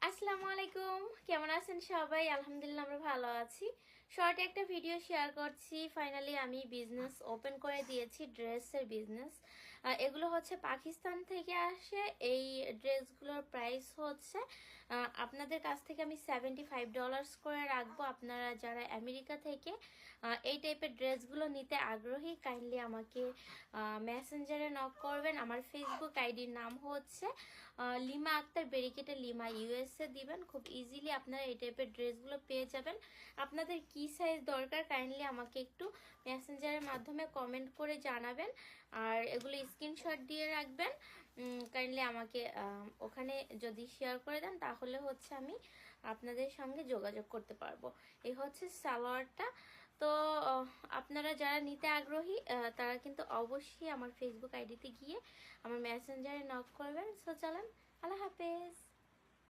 আসসালামু আলাইকুম, কেমন আছেন সবাই? আলহামদুলিল্লাহ আমরা ভালো আছি। শর্টে একটা ভিডিও শেয়ার করছি। ফাইনালি আমি বিজনেস ওপেন করে দিয়েছি, ড্রেসের বিজনেস। এগুলো হচ্ছে পাকিস্তান থেকে আসে। এই ড্রেসগুলোর প্রাইস হচ্ছে আপনাদের কাছ থেকে আমি $75 করে রাখবো। আপনারা যারা আমেরিকা থেকে এই টাইপের ড্রেসগুলো নিতে আগ্রহী, কাইন্ডলি আমাকে মেসেঞ্জারে নক করবেন। আমার ফেসবুক আইডির নাম হচ্ছে লিমা আক্তার, ব্যারিকেটে লিমা ইউএসএ দিবেন। খুব ইজিলি আপনারা এই টাইপের ড্রেসগুলো পেয়ে যাবেন। আপনাদের কি সাইজ দরকার কাইন্ডলি আমাকে একটু মেসেঞ্জারের মাধ্যমে কমেন্ট করে জানাবেন, আর এগুলো স্ক্রিনশট দিয়ে রাখবেন। কাইন্ডলি আমাকে ওখানে যদি শেয়ার করে দেন তাহলে হচ্ছে আমি আপনাদের সঙ্গে যোগাযোগ করতে পারবো। এই হচ্ছে সালোয়ারটা। তো আপনারা যারা নিতে আগ্রহী তারা কিন্তু অবশ্যই আমার ফেসবুক আইডিতে গিয়ে আমার মেসেঞ্জারে নক করবেন। সো চলেন, আল্লাহ হাফেজ।